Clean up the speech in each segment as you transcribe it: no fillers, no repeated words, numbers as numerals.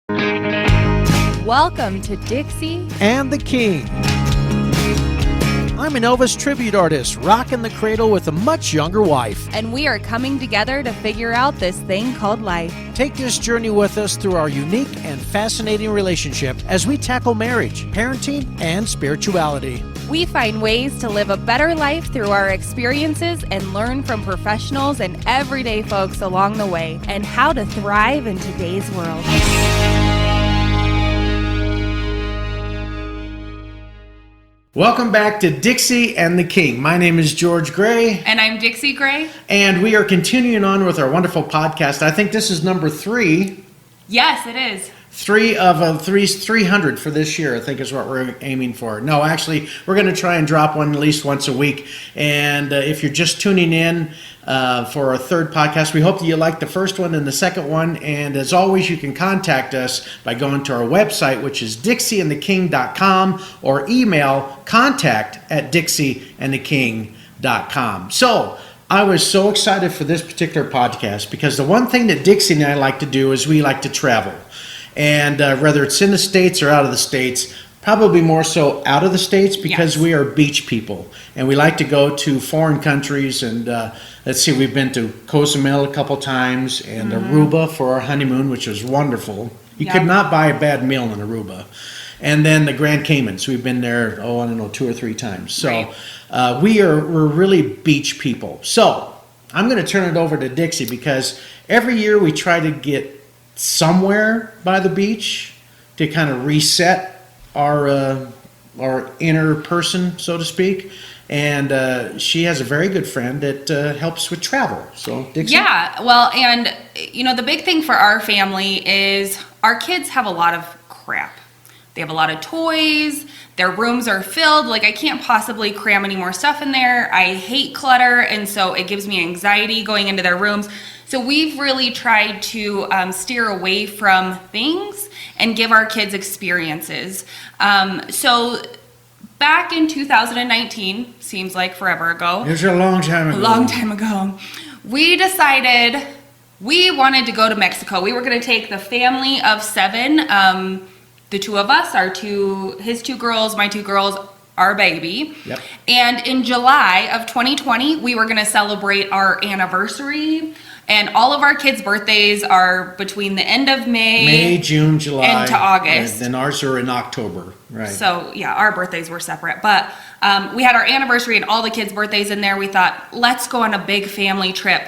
Welcome to Dixie and the King. I'm an Elvis tribute artist, rocking the cradle with a much younger wife. and we are coming together to figure out this thing called life. Take this journey with us through our unique and fascinating relationship as we tackle marriage, parenting, and spirituality. We find ways to live a better life through our experiences and learn from professionals and everyday folks along the way and how to thrive in today's world. Welcome back to Dixie and the King. My name is George Gray. And I'm Dixie Gray. And we are continuing on with our wonderful podcast. I think this is number 3. Yes, it is. 3 of 300 for this year, I think is what we're aiming for. No, actually, we're going to try and drop one at least once a week. And if you're just tuning in for our third podcast, we hope that you like the first one and the second one. And as always, you can contact us by going to our website, which is dixieandtheking.com, or email contact@dixieandtheking.com. So I was so excited for this particular podcast because the one thing that Dixie and I like to do is we like to travel. And whether it's in the States or out of the States, probably more so out of the States because Yes. we are beach people. And we like to go to foreign countries. And let's see, we've been to Cozumel a couple times and Aruba for our honeymoon, which was wonderful. You Yeah. could not buy a bad meal in Aruba. And then the Grand Caymans. We've been there, 2 or 3 times. So Right. we're really beach people. So I'm going to turn it over to Dixie because every year we try to get somewhere by the beach to kind of reset our inner person, so to speak. And she has a very good friend that helps with travel. So, Dixie? Yeah, well, and the big thing for our family is our kids have a lot of crap. They have a lot of toys. Their rooms are filled. Like, I can't possibly cram any more stuff in there. I hate clutter, and so it gives me anxiety going into their rooms. So we've really tried to steer away from things and give our kids experiences. So back in 2019, seems like forever ago. It was a long time ago. A long time ago. We decided we wanted to go to Mexico. We were going to take the family of 7, the 2 of us, his 2 girls, my 2 girls, our baby. Yep. And in July of 2020, we were going to celebrate our anniversary. And all of our kids' birthdays are between the end of May, June, July. into August. And then ours are in October. Right. So, yeah, our birthdays were separate. But we had our anniversary and all the kids' birthdays in there. We thought, let's go on a big family trip.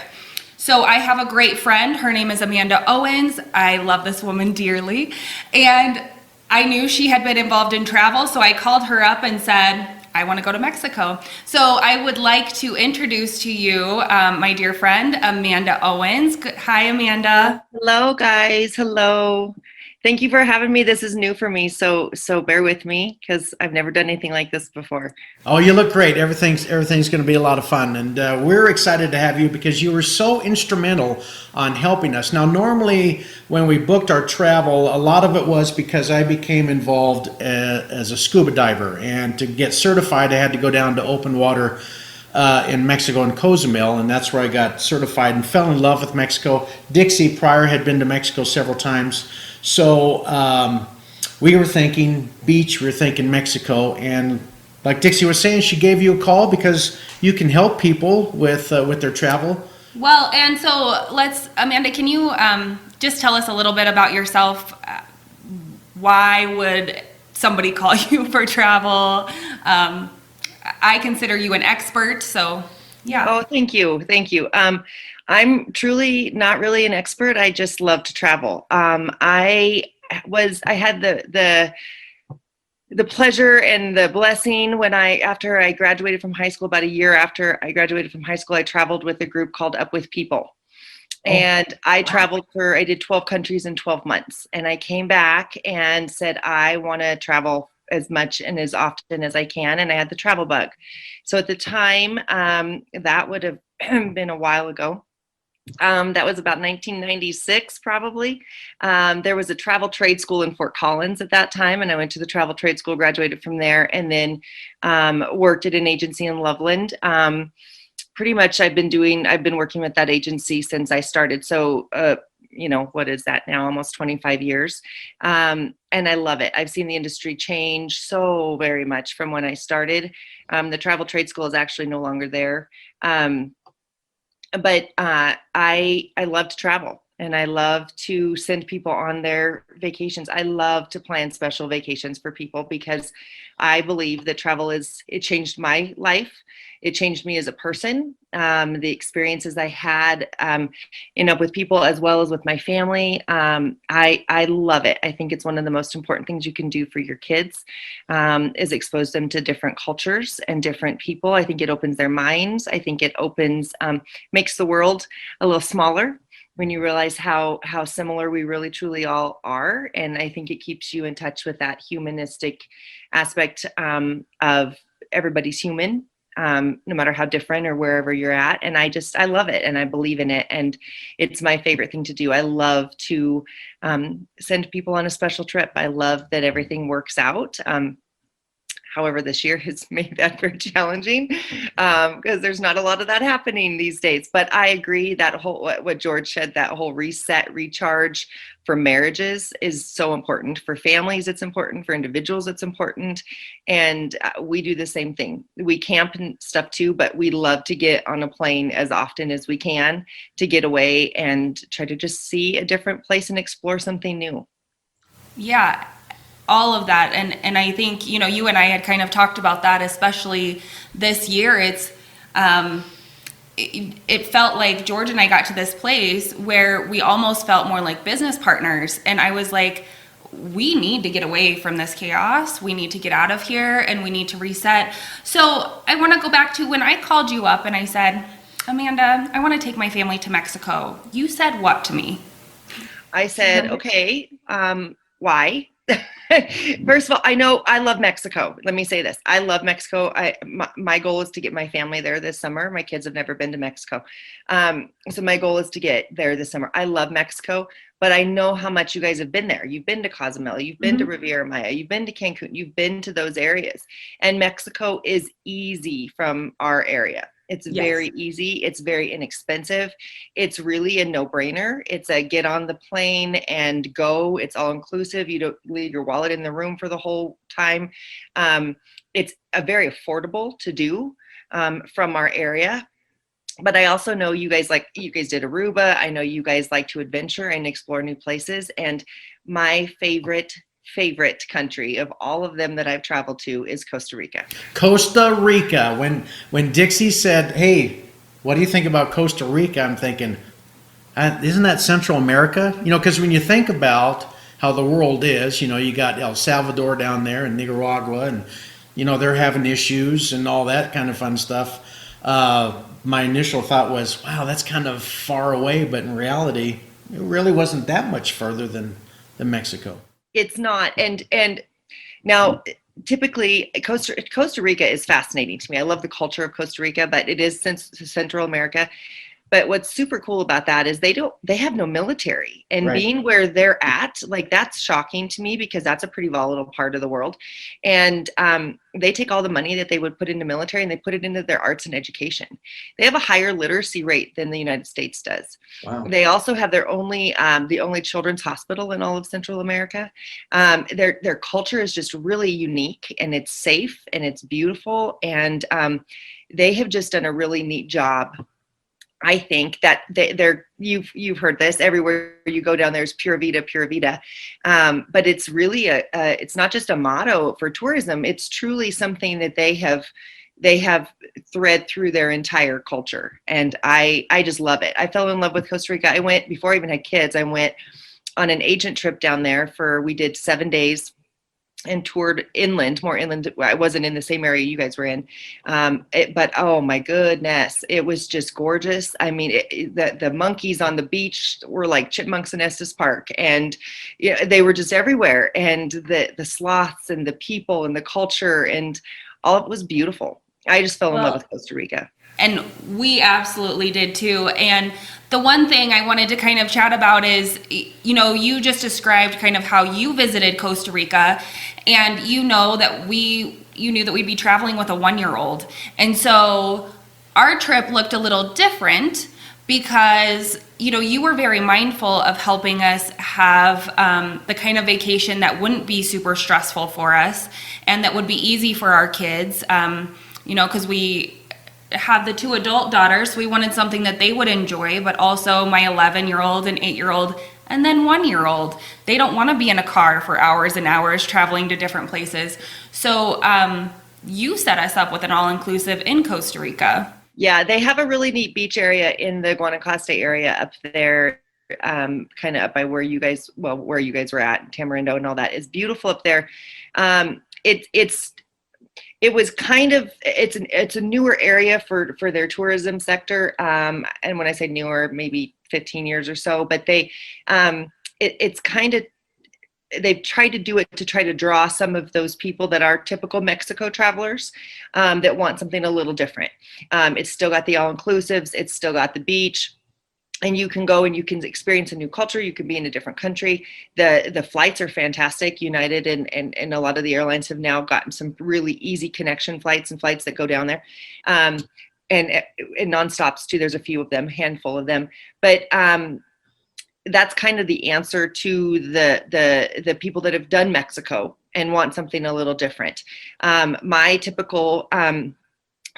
So I have a great friend. Her name is Amanda Owens. I love this woman dearly. And I knew she had been involved in travel, so I called her up and said, I want to go to Mexico. So I would like to introduce to you my dear friend, Amanda Owens. Hi, Amanda. Hello, guys. Hello. Thank you for having me. This is new for me, so bear with me because I've never done anything like this before. Oh, you look great. Everything's going to be a lot of fun. And we're excited to have you because you were so instrumental on helping us. Now, normally when we booked our travel, a lot of it was because I became involved as a scuba diver. And to get certified, I had to go down to open water in Mexico in Cozumel. And that's where I got certified and fell in love with Mexico. Dixie prior had been to Mexico several times. So we were thinking beach, we were thinking Mexico, and like Dixie was saying, she gave you a call because you can help people with their travel. Well, and so Amanda, can you just tell us a little bit about yourself? Why would somebody call you for travel? I consider you an expert, so yeah. Oh, thank you. Thank you. I'm truly not really an expert. I just love to travel. I had the pleasure and the blessing when after I graduated from high school, about a year after I graduated from high school, I traveled with a group called Up With People. And I traveled I did 12 countries in 12 months. And I came back and said, I want to travel as much and as often as I can. And I had the travel bug. So at the time, that would have been a while ago. That was about 1996, probably. There was a travel trade school in Fort Collins at that time, and I went to the travel trade school, graduated from there, and then worked at an agency in Loveland. Pretty much I've been working with that agency since I started. So what is that now? Almost 25 years. And I love it. I've seen the industry change so very much from when I started. The travel trade school is actually no longer there. But I love to travel, and I love to send people on their vacations. I love to plan special vacations for people because I believe that it changed my life. It changed me as a person. The experiences I had, with people as well as with my family. I love it. I think it's one of the most important things you can do for your kids, is expose them to different cultures and different people. I think it opens their minds. I think it makes the world a little smaller when you realize how similar we really truly all are. And I think it keeps you in touch with that humanistic aspect of everybody's human, no matter how different or wherever you're at. And I love it, and I believe in it. And it's my favorite thing to do. I love to send people on a special trip. I love that everything works out. However, this year has made that very challenging because there's not a lot of that happening these days. But I agree that what George said, that whole reset, recharge for marriages is so important. For families, it's important. For individuals, it's important. And we do the same thing. We camp and stuff too, but we love to get on a plane as often as we can to get away and try to just see a different place and explore something new. Yeah. All of that. And I think, you and I had kind of talked about that, especially this year. It felt like George and I got to this place where we almost felt more like business partners. And I was like, we need to get away from this chaos. We need to get out of here, and we need to reset. So I want to go back to when I called you up and I said, Amanda, I want to take my family to Mexico. You said what to me? I said, okay, why? First of all, I love Mexico. Let me say this. I love Mexico. My goal is to get my family there this summer. My kids have never been to Mexico. So my goal is to get there this summer. I love Mexico, but I know how much you guys have been there. You've been to Cozumel. You've been to Riviera Maya. You've been to Cancun. You've been to those areas. And Mexico is easy from our area. It's very easy. It's very inexpensive. It's really a no-brainer. It's a get on the plane and go. It's all inclusive. You don't leave your wallet in the room for the whole time. It's a very affordable to do from our area. But I also know you guys did Aruba. I know you guys like to adventure and explore new places. And my favorite country of all of them that I've traveled to is Costa Rica. Costa Rica. When Dixie said, hey, what do you think about Costa Rica? I'm thinking, isn't that Central America? Because when you think about how the world is, you got El Salvador down there and Nicaragua, and, they're having issues and all that kind of fun stuff. My initial thought was, wow, that's kind of far away. But in reality, it really wasn't that much further than Mexico. It's not. And now, typically, Costa Rica is fascinating to me. I love the culture of Costa Rica, but it is Central America. But what's super cool about that is they have no military, and right. Being where they're at, that's shocking to me because that's a pretty volatile part of the world. And they take all the money that they would put into military and they put it into their arts and education. They have a higher literacy rate than the United States does. Wow. They also have the only children's hospital in all of Central America. Their culture is just really unique, and it's safe and it's beautiful. And they have just done a really neat job. I think that you've heard this everywhere you go down. There's Pura Vida, Pura Vida, but it's really it's not just a motto for tourism. It's truly something that they have thread through their entire culture, and I just love it. I fell in love with Costa Rica. I went before I even had kids. I went on an agent trip down there we did 7 days. And toured more inland. I wasn't in the same area you guys were in. But oh my goodness, it was just gorgeous. I mean, the monkeys on the beach were like chipmunks in Estes Park, and they were just everywhere. And the sloths and the people and the culture and all of it was beautiful. I just fell in love with Costa Rica. And we absolutely did too. And the one thing I wanted to kind of chat about is, you just described kind of how you visited Costa Rica, and you knew that we'd be traveling with a 1-year-old. And so our trip looked a little different, because, you were very mindful of helping us have the kind of vacation that wouldn't be super stressful for us and that would be easy for our kids, because we have the 2 adult daughters. We wanted something that they would enjoy, but also my 11-year-old and 8-year-old and then 1-year-old. They don't want to be in a car for hours and hours traveling to different places. So you set us up with an all-inclusive in Costa Rica. Yeah, they have a really neat beach area in the Guanacaste area up there, kind of up by where you guys were at, Tamarindo and all that. It's beautiful up there. It's a newer area for their tourism sector. And when I say newer, maybe 15 years or so, but they've tried to do it to try to draw some of those people that are typical Mexico travelers, that want something a little different. It's still got the all-inclusives, it's still got the beach, and you can go and you can experience a new culture. You can be in a different country. The flights are fantastic. United and a lot of the airlines have now gotten some really easy connection flights and flights that go down there, and nonstops too. There's a few of them, handful of them, but that's kind of the answer to the people that have done Mexico and want something a little different. My typical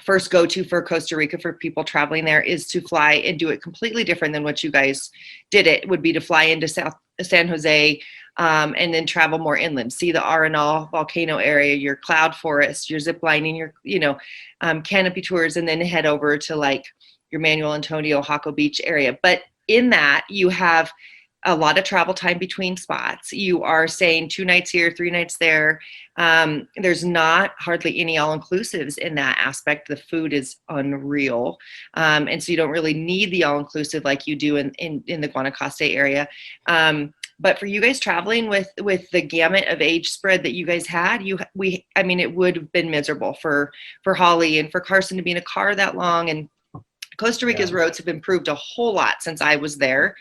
first go-to for Costa Rica for people traveling there is to fly and do it completely different than what you guys did. It would be to fly into San Jose, and then travel more inland, see the Arenal volcano area, your cloud forest, your zip lining, your canopy tours, and then head over to like your Manuel Antonio Jaco Beach area. But in that, you have a lot of travel time between spots. You are staying 2 nights here, 3 nights there. There's not hardly any all-inclusives in that aspect. The food is unreal. And so you don't really need the all-inclusive like you do in the Guanacaste area. But for you guys traveling with the gamut of age spread that you guys had, it would have been miserable for Holly and for Carson to be in a car that long. And Costa Rica's roads have improved a whole lot since I was there.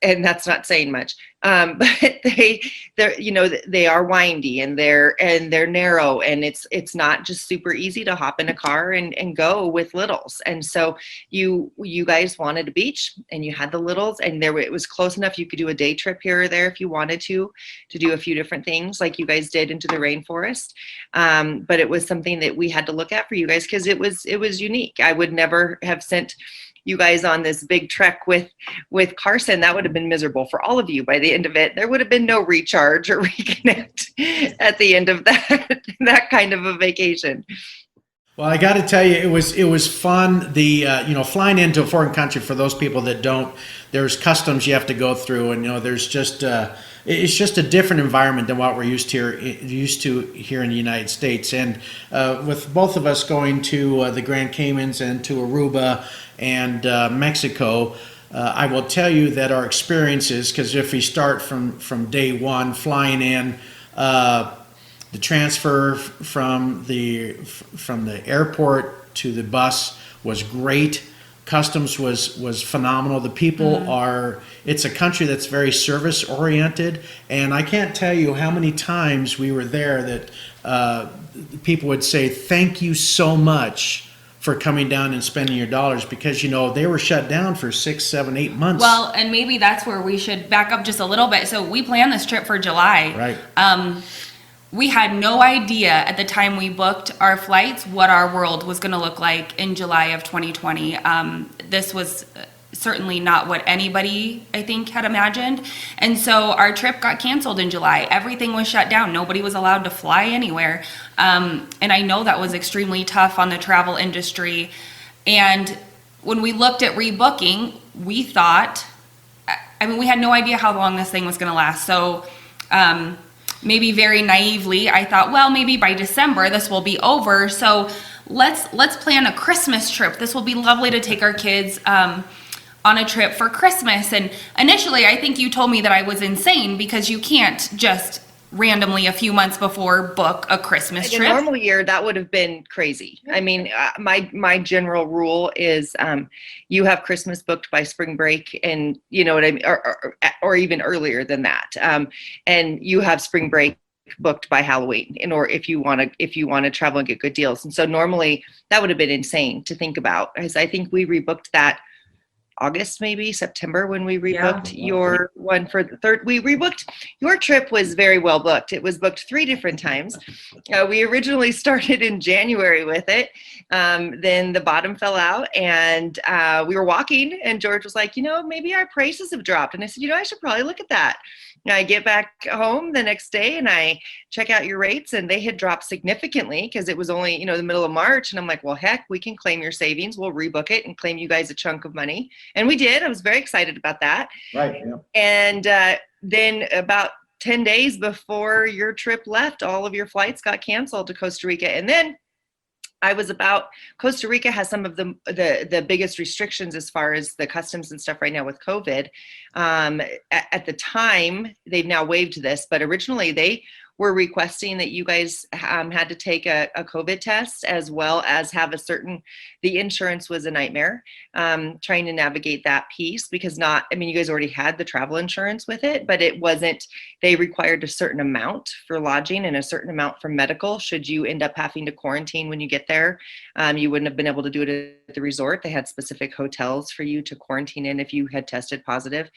And that's not saying much. But they are windy and they're narrow, and it's not just super easy to hop in a car and go with littles. And so you guys wanted a beach and you had the littles, and it was close enough. You could do a day trip here or there if you wanted to do a few different things like you guys did into the rainforest. But it was something that we had to look at for you guys because it was unique. I would never have sent you guys on this big trek with Carson. That would have been miserable for all of you by the end of it. There would have been no recharge or reconnect at the end of that kind of a vacation. Well, I got to tell you, it was fun. The flying into a foreign country, for those people that don't, there's customs you have to go through, and there's just it's just a different environment than what we're used to here in the United States. And with both of us going to the Grand Caymans and to Aruba and Mexico, I will tell you that our experiences, because if we start from day one, flying in, the transfer from the airport to the bus was great. Customs was phenomenal. The people it's a country that's very service oriented, and I can't tell you how many times we were there that people would say, "Thank you so much for coming down and spending your dollars," because they were shut down for 6, 7, 8 months. Well, and maybe that's where we should back up just a little bit. So we planned this trip for July. Right. We had no idea at the time we booked our flights what our world was going to look like in July of 2020. This was certainly not what anybody, I think, had imagined. And so our trip got canceled in July. Everything was shut down. Nobody was allowed to fly anywhere. And I know that was extremely tough on the travel industry. And when we looked at rebooking, we thought, we had no idea how long this thing was going to last. So, maybe very naively, I thought, well, maybe by December this will be over. So let's plan a Christmas trip. This will be lovely to take our kids on a trip for Christmas. And initially, I think you told me that I was insane because you can't just randomly a few months before book a Christmas trip. In a normal year, that would have been crazy. My general rule is you have Christmas booked by spring break, and you know what I mean, or even earlier than that. And you have spring break booked by Halloween or if you want to travel and get good deals. And so normally that would have been insane to think about, as I think we rebooked that August, maybe September, when we rebooked your one for the third. We rebooked your trip. Was very well booked. It was booked 3 different times. We originally started in January with it. Then the bottom fell out, and we were walking, and George was like, maybe our prices have dropped. And I said, I should probably look at that. And I get back home the next day and I check out your rates, and they had dropped significantly because it was only, the middle of March. And I'm like, well, heck, we can claim your savings. We'll rebook it and claim you guys a chunk of money. And we did. I was very excited about that. Right. Yeah. And then about 10 days before your trip left, all of your flights got canceled to Costa Rica. And then Costa Rica has some of the biggest restrictions as far as the customs and stuff right now with COVID. At the time, they've now waived this, but originally they were requesting that you guys had to take a COVID test, as well as have the insurance was a nightmare, trying to navigate that piece, because you guys already had the travel insurance with it, but it wasn't, they required a certain amount for lodging and a certain amount for medical. Should you end up having to quarantine when you get there, you wouldn't have been able to do it at the resort. They had specific hotels for you to quarantine in if you had tested positive.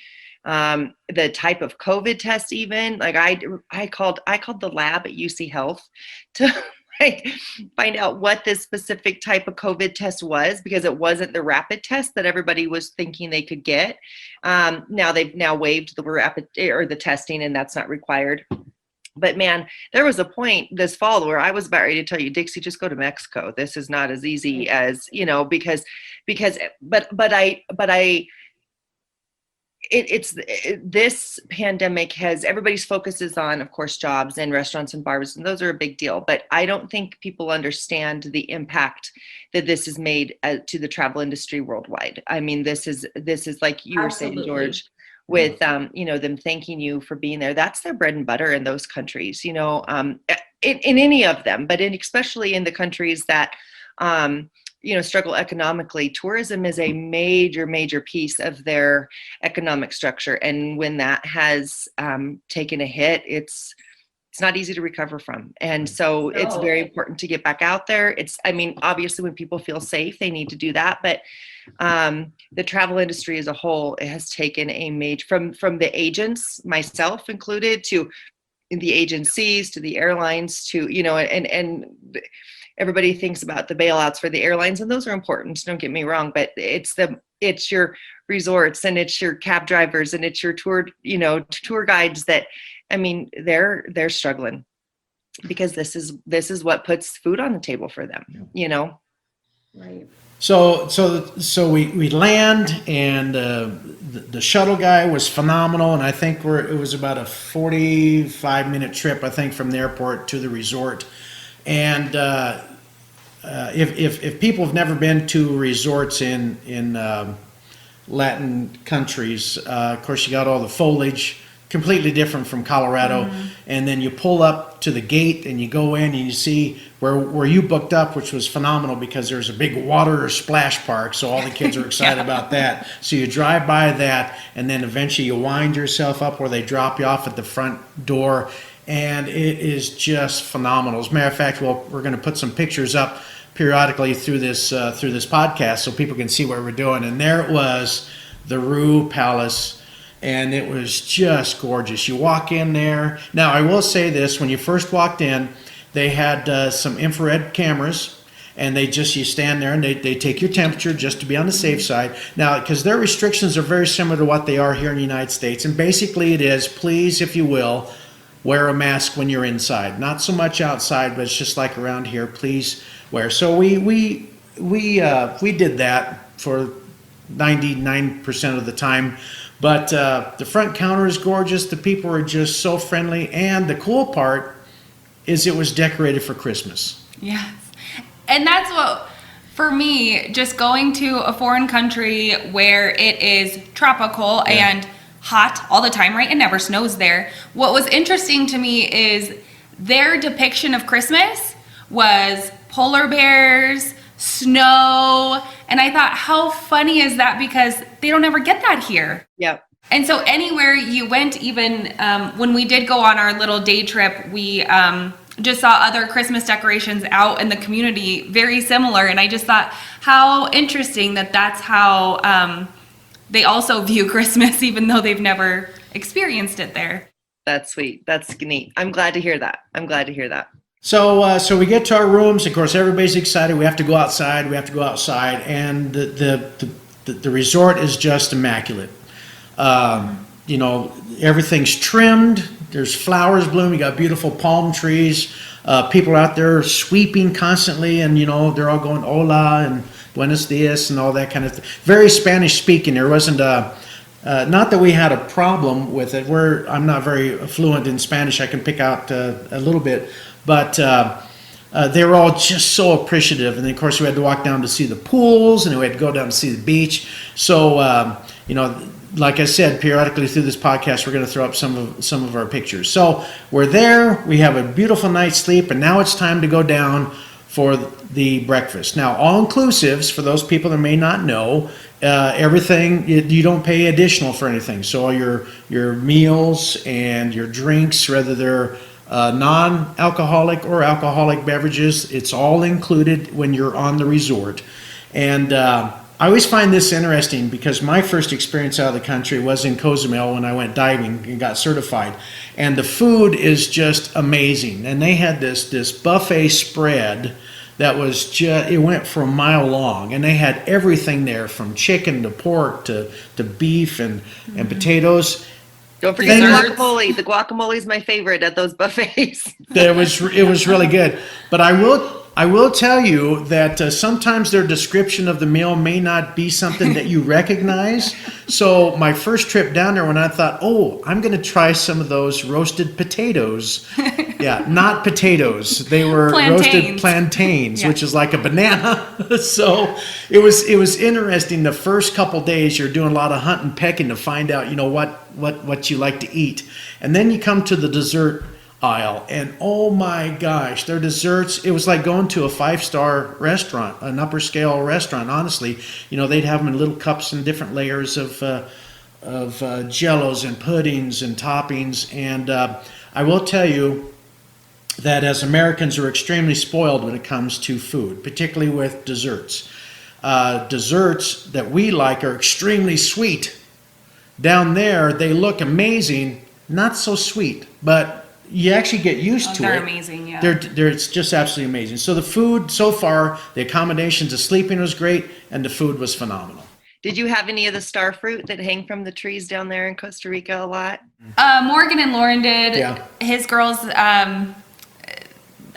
The type of COVID test, even like I called the lab at UC Health to find out what this specific type of COVID test was, because it wasn't the rapid test that everybody was thinking they could get. Now they've waived the rapid or the testing, and that's not required. But man, there was a point this fall where I was about ready to tell you, Dixie, just go to Mexico. This is not as easy as, this pandemic has, everybody's focus is on, of course, jobs and restaurants and bars, and those are a big deal. But I don't think people understand the impact that this has made to the travel industry worldwide. I mean, this is like you were saying, George, with them thanking you for being there. That's their bread and butter in those countries, in any of them, but especially in the countries that struggle economically. Tourism is a major piece of their economic structure. And when that has taken a hit, it's not easy to recover from. And so it's very important to get back out there. Obviously when people feel safe, they need to do that. But the travel industry as a whole, it has taken a major, from the agents, myself included, to the agencies, to the airlines, to, and everybody thinks about the bailouts for the airlines, and those are important, don't get me wrong, but it's your resorts, and it's your cab drivers, and it's your tour guides that, they're struggling, because this is what puts food on the table for them, Right. So we land, and the shuttle guy was phenomenal, and I think it was about a 45-minute trip, I think, from the airport to the resort. And if people have never been to resorts in Latin countries, of course you got all the foliage, completely different from Colorado. Mm-hmm. And then you pull up to the gate and you go in and you see where you booked up, which was phenomenal, because there's a big water splash park, so all the kids are excited about that. So you drive by that, and then eventually you wind yourself up where they drop you off at the front door. And it is just phenomenal. As a matter of fact, we're going to put some pictures up periodically through this podcast so people can see what we're doing. And there it was, the Rue Palace, and it was just gorgeous. You walk in there. Now, I will say this: when you first walked in, they had some infrared cameras, and you stand there and they take your temperature just to be on the safe side. Now, because their restrictions are very similar to what they are here in the United States, and basically it is, please, if you will, wear a mask when you're inside. Not so much outside, but it's just like around here, please wear. So we did that for 99% of the time. But the front counter is gorgeous. The people are just so friendly. And the cool part is it was decorated for Christmas. Yes. And that's what, for me, just going to a foreign country where it is tropical and hot all the time, right? It never snows there. What was interesting to me is their depiction of Christmas was polar bears, snow, and I thought, how funny is that? Because they don't ever get that here. Yep. And so anywhere you went, even when we did go on our little day trip, we just saw other Christmas decorations out in the community, very similar. And I just thought how interesting that that's how they also view Christmas, even though they've never experienced it there. That's sweet. That's neat. I'm glad to hear that. So we get to our rooms. Of course, everybody's excited. We have to go outside. And the resort is just immaculate. Everything's trimmed. There's flowers blooming. You got beautiful palm trees. People are out there sweeping constantly, and they're all going hola and buenos dias and all that kind of thing. Very Spanish speaking. There wasn't not that we had a problem with it. I'm not very fluent in Spanish. I can pick out a little bit, but they were all just so appreciative. And then, of course, we had to walk down to see the pools, and then we had to go down to see the beach. So like I said, periodically through this podcast, we're going to throw up some of our pictures. So we're there. We have a beautiful night's sleep, and now it's time to go down for the breakfast. Now, all-inclusives, for those people that may not know, everything, you don't pay additional for anything. So all your meals and your drinks, whether they're non-alcoholic or alcoholic beverages, it's all included when you're on the resort. And I always find this interesting because my first experience out of the country was in Cozumel when I went diving and got certified. And the food is just amazing. And they had this buffet spread that was just, it went for a mile long. And they had everything there from chicken to pork to beef and potatoes. Don't forget the guacamole. The guacamole is my favorite at those buffets. It was really good. But I will tell you that sometimes their description of the meal may not be something that you recognize. So my first trip down there, when I thought, I'm going to try some of those roasted potatoes. Yeah, not potatoes. They were roasted plantains, yeah, which is like a banana. So it was interesting. The first couple days, you're doing a lot of hunt and pecking to find out, what you like to eat. And then you come to the dessert aisle, and oh my gosh, their desserts, it was like going to a 5-star restaurant, an upper scale restaurant. Honestly, they'd have them in little cups and different layers of jellos and puddings and toppings. And I will tell you that as Americans, are extremely spoiled when it comes to food, particularly with desserts. Desserts that we like are extremely sweet. Down there, they look amazing, not so sweet, but you actually get used to it. They're amazing, yeah. It's just absolutely amazing. So the food so far, the accommodations, the sleeping was great, and the food was phenomenal. Did you have any of the star fruit that hang from the trees down there in Costa Rica a lot? Morgan and Lauren did. Yeah. His girls,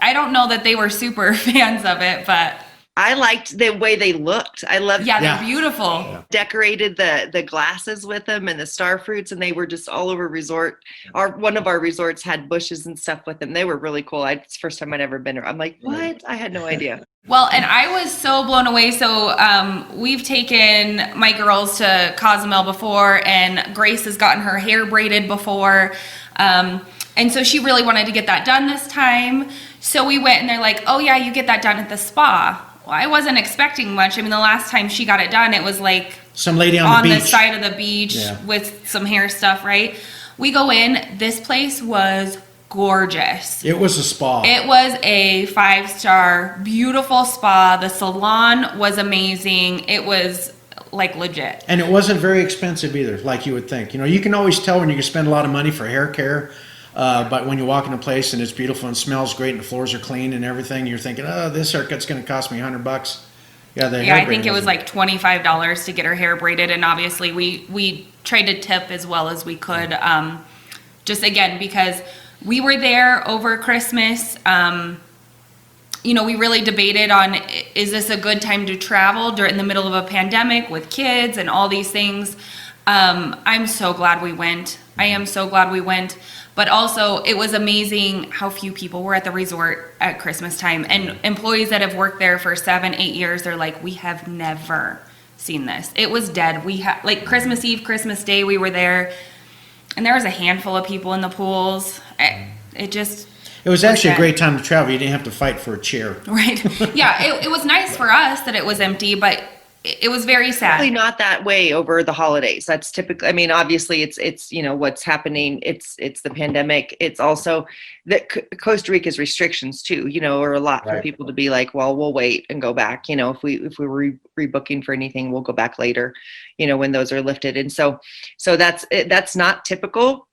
I don't know that they were super fans of it, but I liked the way they looked. I loved. Yeah, they're beautiful. Yeah. Decorated the glasses with them and the star fruits, and they were just all over resort. One of our resorts had bushes and stuff with them. They were really cool. It's the first time I'd ever been there. I'm like, what? I had no idea. Well, and I was so blown away. So we've taken my girls to Cozumel before, and Grace has gotten her hair braided before. And so she really wanted to get that done this time. So we went, and they're like, oh yeah, you get that done at the spa. Well, I wasn't expecting much. I mean, the last time she got it done, it was like some lady on the beach. The side of the beach, yeah, with some hair stuff, right? We go in. This place was gorgeous. It was a spa. It was a 5-star, beautiful spa. The salon was amazing. It was like legit. And it wasn't very expensive either, like you would think. You can always tell when you can spend a lot of money for hair care. But when you walk in a place and it's beautiful and smells great and the floors are clean and everything, you're thinking, this haircut's going to cost me $100. Yeah, I think it was like $25 to get her hair braided, and obviously we tried to tip as well as we could. Just again because we were there over Christmas. We really debated on, is this a good time to travel during the middle of a pandemic with kids and all these things. I'm so glad we went. I am so glad we went. But also, it was amazing how few people were at the resort at Christmas time. And employees that have worked there for 7-8 years, they're like, we have never seen this. It was dead. We had like Christmas Eve, Christmas Day, we were there, and there was a handful of people in the pools. It was actually a great time to travel. You didn't have to fight for a chair. Right. Yeah, it was nice for us that it was empty, but it was very Probably sad. not that way over the holidays. That's typically, I mean, obviously it's, what's happening. It's the pandemic. It's also that Costa Rica's restrictions too, are a lot for Right. people to be like, well, we'll wait and go back. If we were rebooking for anything, we'll go back later, when those are lifted. And so that's not typical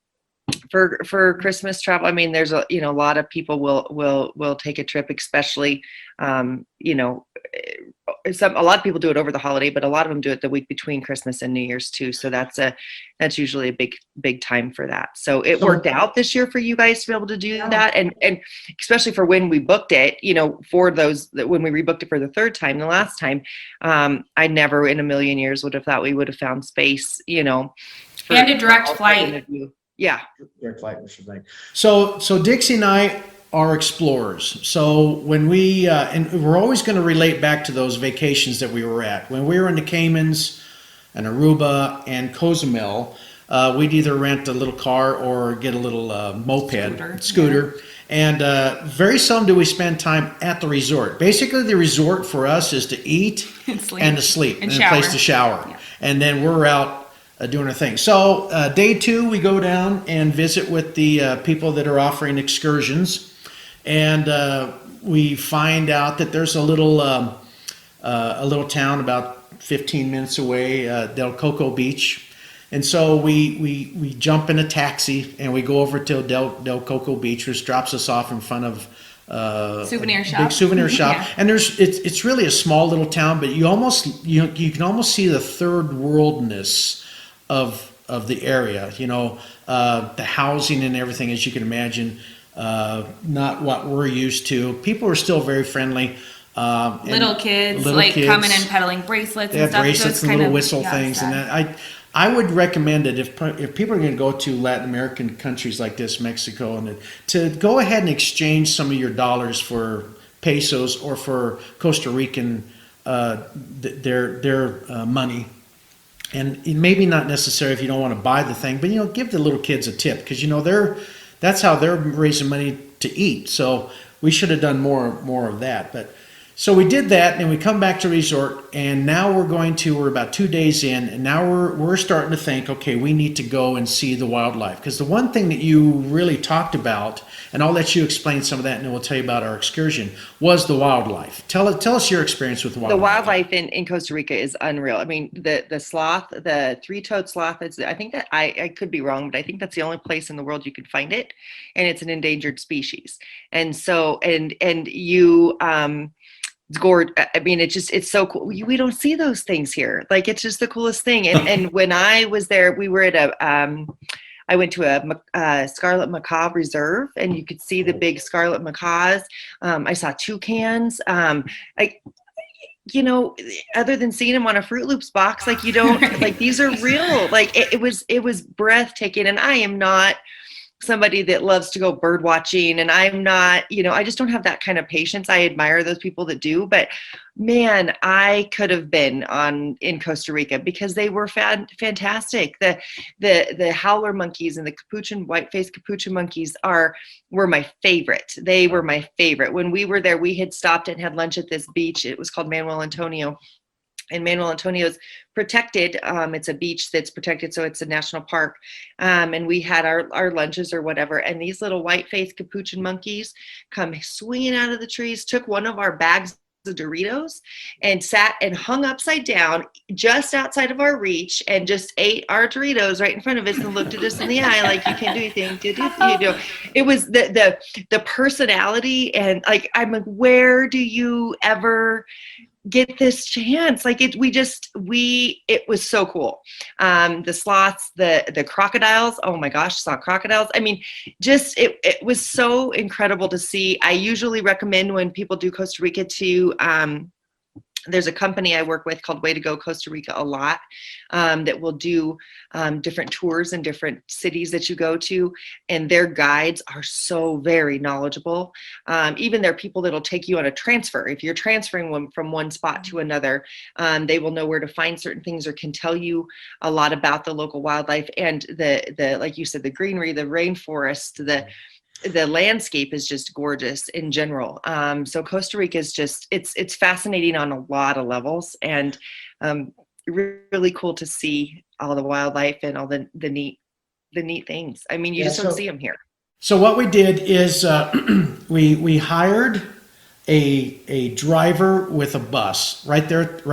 for Christmas travel. I mean, there's a lot of people will take a trip, especially a lot of people do it over the holiday, but a lot of them do it the week between Christmas and New Year's too. So that's usually a big time for that. So it worked out this year for you guys to be able to do that, and especially for when we booked it, for those that when we rebooked it for the third time, the last time, I never in a million years would have thought we would have found space, And a direct flight. Yeah. Direct flight, which is nice. So Dixie and I are explorers. So when we and we're always going to relate back to those vacations that we were at. When we were in the Caymans and Aruba and Cozumel, we'd either rent a little car or get a little moped, scooter. And very seldom do we spend time at the resort. Basically, the resort for us is to eat and to sleep and a place to shower. Yeah. And then we're out doing our thing. So day 2, we go down and visit with the people that are offering excursions. And we find out that there's a little town about 15 minutes away, Del Coco Beach. And so we jump in a taxi and we go over to Del Coco Beach, which drops us off in front of souvenir shop. Big souvenir shop. Yeah. And it's really a small little town, but you can almost see the third worldness of the area. The housing and everything, as you can imagine. Not what we're used to. People are still very friendly. Little kids kids. coming and peddling bracelets They and have stuff. bracelets so and little whistle things. sad. And I would recommend it if people are going to go to Latin American countries like this, Mexico, and to go ahead and exchange some of your dollars for pesos or for Costa Rican their money. And maybe not necessary if you don't want to buy the thing, but give the little kids a tip because that's how they're raising money to eat. So we should have done more of that. But so we did that, and we come back to resort, and now we're about 2 days in, and now we're starting to think, okay, we need to go and see the wildlife. Because the one thing that you really talked about, and I'll let you explain some of that, and then we'll tell you about our excursion, was the wildlife. Tell us your experience with wildlife. The wildlife in Costa Rica is unreal. I mean, the sloth, the three-toed sloth, I think that I could be wrong, but I think that's the only place in the world you can find it, and it's an endangered species. And so, and you, it's gorgeous. I mean, it's so cool. We don't see those things here. Like, it's just the coolest thing. And when I was there, we were at I went to a scarlet macaw reserve, and you could see the big scarlet macaws. I saw toucans. Other than seeing them on a Fruit Loops box, like you don't like, these are real. Like it was breathtaking. And I am not somebody that loves to go bird watching, and I'm not, I just don't have that kind of patience. I admire those people that do, but man, I could have been in Costa Rica because they were fantastic. The howler monkeys and the white-faced capuchin monkeys were my favorite. They were my favorite. When we were there, we had stopped and had lunch at this beach. It was called Manuel Antonio. And Manuel Antonio is protected. It's a beach that's protected, so it's a national park. And we had our lunches or whatever. And these little white-faced capuchin monkeys come swinging out of the trees, took one of our bags of Doritos and sat and hung upside down just outside of our reach and just ate our Doritos right in front of us and looked at us in the eye like, you can't do anything. It was the personality, and like, I'm like, where do you ever get this chance? Like it was so cool. The sloths, the crocodiles, oh my gosh, saw crocodiles. I mean, just it was so incredible to see. I usually recommend when people do Costa Rica to there's a company I work with called Way to Go Costa Rica a lot, that will do different tours in different cities that you go to, and their guides are so very knowledgeable. Even there are people that'll take you on a transfer. If you're transferring from one spot to another, they will know where to find certain things or can tell you a lot about the local wildlife and the like you said, the greenery, the rainforest, the landscape is just gorgeous in general. So Costa Rica is just, it's fascinating on a lot of levels, and really cool to see all the wildlife and all the neat things. I mean, you Yeah, just don't see them here. so what we did is we hired a driver with a bus right there at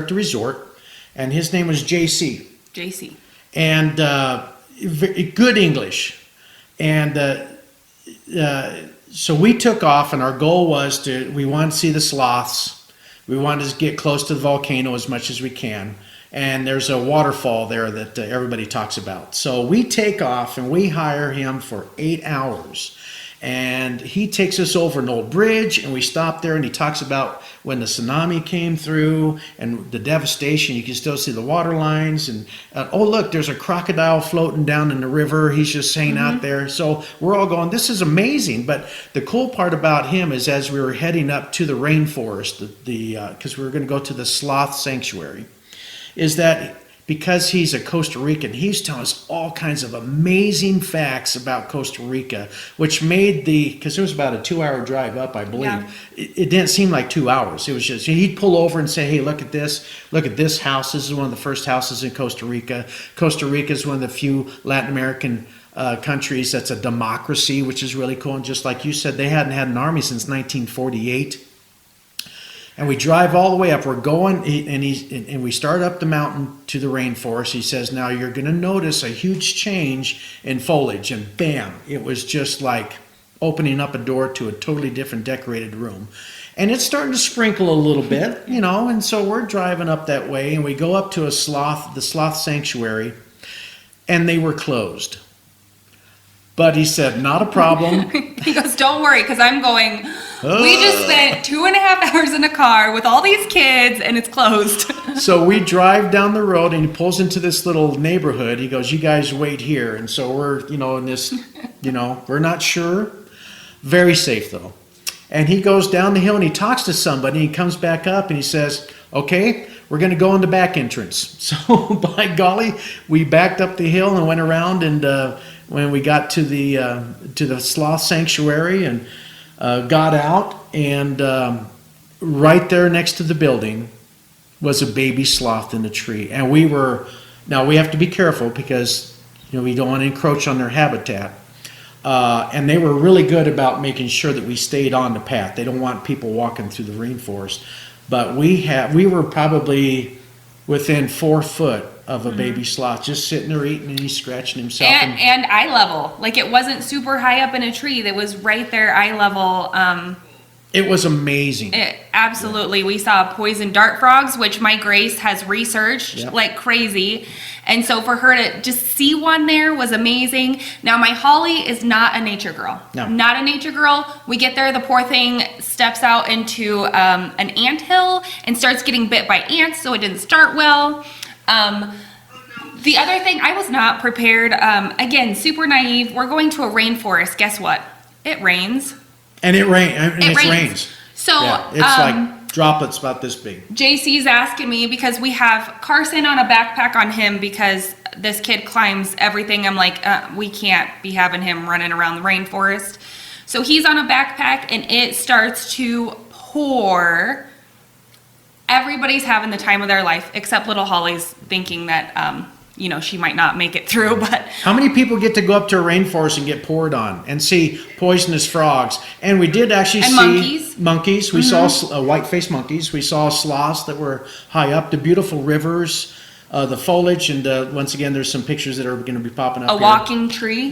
the resort, and his name was JC. and good English, and so we took off, and our goal was we wanted to see the sloths, we wanted to get close to the volcano as much as we can. And there's a waterfall there that everybody talks about. So we take off and we hire him for 8 hours. And he takes us over an old bridge, and we stop there, and he talks about when the tsunami came through and the devastation. You can still see the water lines. And oh, look, there's a crocodile floating down in the river. He's just hanging out there. So we're all going, this is amazing. But the cool part about him is as we were heading up to the rainforest, because we were going to go to the sloth sanctuary, is that because he's a Costa Rican, he's telling us all kinds of amazing facts about Costa Rica, which made because it was about a 2-hour drive up, I believe. Yeah. It didn't seem like 2 hours. It was just, he'd pull over and say, hey, look at this house. This is one of the first houses in Costa Rica. Costa Rica is one of the few Latin American countries that's a democracy, which is really cool. And just like you said, they hadn't had an army since 1948. And we drive all the way up. We're going, and we start up the mountain to the rainforest. He says, now you're going to notice a huge change in foliage. And bam, it was just like opening up a door to a totally different decorated room. And it's starting to sprinkle a little bit, and so we're driving up that way, and we go up to the sloth sanctuary, and they were closed. But he said, not a problem. He goes, don't worry, because I'm going, we just spent 2.5 hours in a car with all these kids, and it's closed. So we drive down the road, and he pulls into this little neighborhood. He goes, you guys wait here. And so we're, in this, we're not sure. Very safe, though. And he goes down the hill, and he talks to somebody. And he comes back up, and he says, okay, we're going to go in the back entrance. So by golly, we backed up the hill and went around, and when we got to the sloth sanctuary and got out, and right there next to the building was a baby sloth in a tree. And now we have to be careful because we don't want to encroach on their habitat. And they were really good about making sure that we stayed on the path. They don't want people walking through the rainforest. But we were probably within 4 foot of a baby sloth, just sitting there eating, and he's scratching himself. And eye level. Like, it wasn't super high up in a tree. That was right there, eye level. It was amazing. Absolutely. We saw poison dart frogs, which my Grace has researched like crazy. And so for her to just see one there was amazing. Now, my Holly is not a nature girl. No. Not a nature girl. We get there, the poor thing steps out into an anthill and starts getting bit by ants, so it didn't start well. The other thing, I was not prepared. Again, super naive. We're going to a rainforest. Guess what? It rains. And it rains. So it's like droplets about this big. JC's asking me because we have Carson on a backpack on him because this kid climbs everything. I'm like, we can't be having him running around the rainforest. So he's on a backpack, and it starts to pour. Everybody's having the time of their life, except little Holly's thinking that, she might not make it through. But how many people get to go up to a rainforest and get poured on and see poisonous frogs? And we did actually see monkeys. We saw white-faced monkeys. We saw sloths that were high up, the beautiful rivers, the foliage, and once again, there's some pictures that are going to be popping up. A walking tree.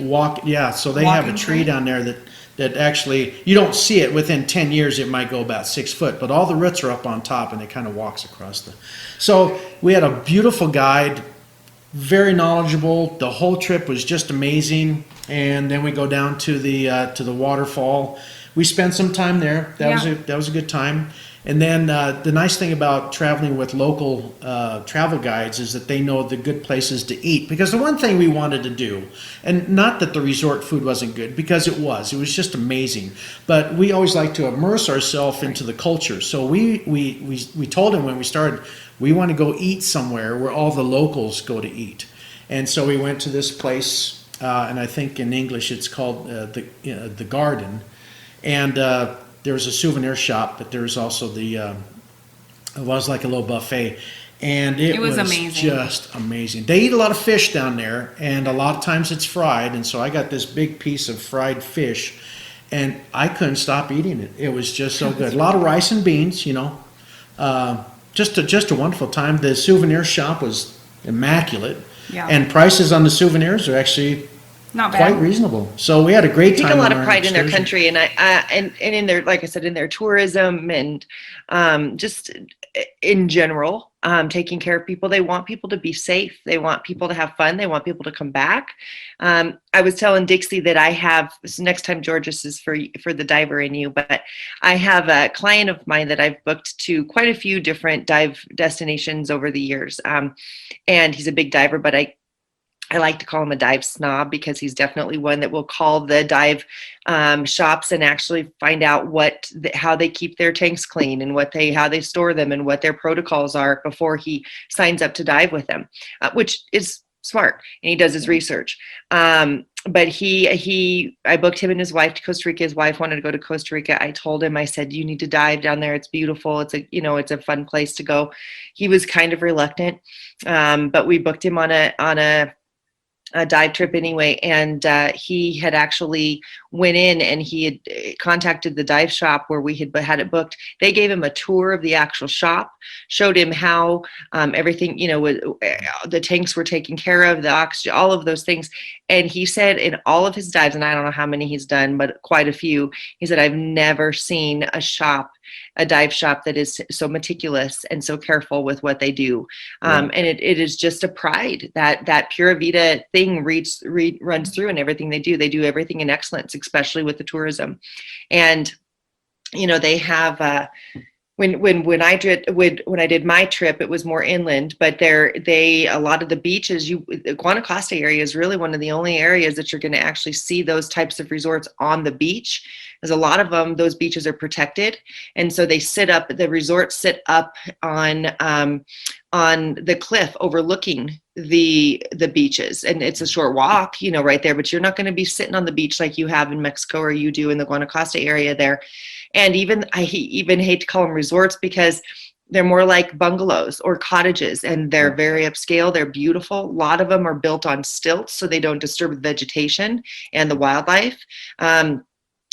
So they have a tree down there that actually, you don't see it. Within 10 years, it might go about 6 foot, but all the roots are up on top, and it kind of walks across So we had a beautiful guide, very knowledgeable. The whole trip was just amazing. And then we go down to the waterfall. We spent some time there. That was a good time. And then the nice thing about traveling with local travel guides is that they know the good places to eat. Because the one thing we wanted to do, and not that the resort food wasn't good, because it was just amazing. But we always like to immerse ourselves into the culture. So we told him when we started, we want to go eat somewhere where all the locals go to eat. And so we went to this place and I think in English it's called the Garden. And there was a souvenir shop, but there was also it was like a little buffet. And it was amazing. Just amazing. They eat a lot of fish down there, and a lot of times it's fried. And so I got this big piece of fried fish, and I couldn't stop eating it. It was just so good. A lot of rice and beans, just a wonderful time. The souvenir shop was immaculate, and prices on the souvenirs are actually not bad. Quite reasonable. So we had a great time. Take a lot of pride in their country, and and in their, like I said, in their tourism, and just in general, taking care of people. They want people to be safe. They want people to have fun. They want people to come back. I was telling Dixie that I have, so next time, George, this is for the diver in you, but I have a client of mine that I've booked to quite a few different dive destinations over the years, and he's a big diver, but I like to call him a dive snob, because he's definitely one that will call the dive shops and actually find out how they keep their tanks clean, and how they store them, and what their protocols are before he signs up to dive with them, which is smart, and he does his research. But I booked him and his wife to Costa Rica. His wife wanted to go to Costa Rica. I told him, I said, you need to dive down there. It's beautiful. It's a fun place to go. He was kind of reluctant, but we booked him on a dive trip anyway, and he had actually went in, and he had contacted the dive shop where we had it booked. They gave him a tour of the actual shop, showed him how everything, the tanks were taken care of, the oxygen, all of those things. And he said in all of his dives, and I don't know how many he's done, but quite a few, he said, I've never seen a dive shop that is so meticulous and so careful with what they do. And it is just a pride that Pura Vida thing runs through in everything they do. They do everything in excellence, especially with the tourism. And, they have, when I did my trip, it was more inland, but a lot of the beaches, the Guanacaste area is really one of the only areas that you're going to actually see those types of resorts on the beach. Because a lot of them, those beaches are protected, and so the resorts sit up on the cliff overlooking the beaches, and it's a short walk, right there. But you're not going to be sitting on the beach like you have in Mexico, or you do in the Guanacaste area there. And I even hate to call them resorts, because they're more like bungalows or cottages, and they're very upscale. They're beautiful. A lot of them are built on stilts, so they don't disturb the vegetation and the wildlife.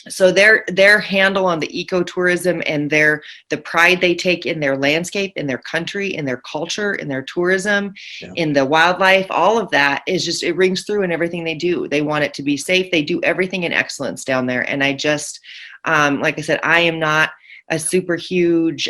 So their handle on the ecotourism and the pride they take in their landscape, in their country, in their culture, in their tourism, in the wildlife, all of that is just, it rings through in everything they do. They want it to be safe. They do everything in excellence down there. And I just, like I said, I am not a super huge